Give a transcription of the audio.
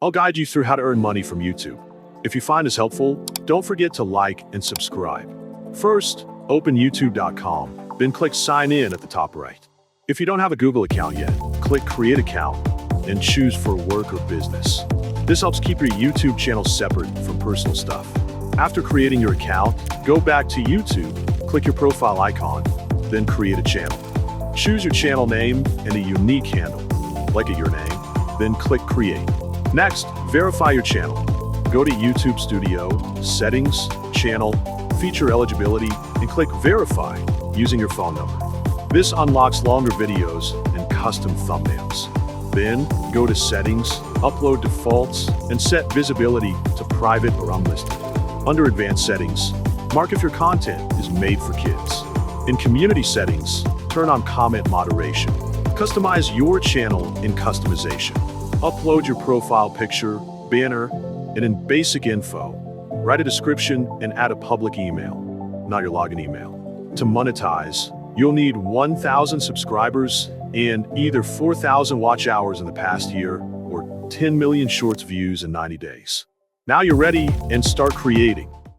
I'll guide you through how to earn money from YouTube. If you find this helpful, don't forget to like and subscribe. First, open youtube.com, then click sign in at the top right. If you don't have a Google account yet, click create account and choose for work or business. This helps keep your YouTube channel separate from personal stuff. After creating your account, go back to YouTube, click your profile icon, then create a channel. Choose your channel name and a unique handle, like your name, then click create. Next, verify your channel. Go to YouTube Studio, Settings, Channel, Feature Eligibility, and click Verify using your phone number. This unlocks longer videos and custom thumbnails. Then, go to Settings, Upload Defaults, and set Visibility to Private or Unlisted. Under Advanced Settings, mark if your content is made for kids. In Community Settings, turn on Comment Moderation. Customize your channel in Customization. Upload your profile picture, banner, and in basic info, write a description and add a public email, not your login email. To monetize, you'll need 1,000 subscribers and either 4,000 watch hours in the past year or 10 million shorts views in 90 days. Now you're ready and start creating.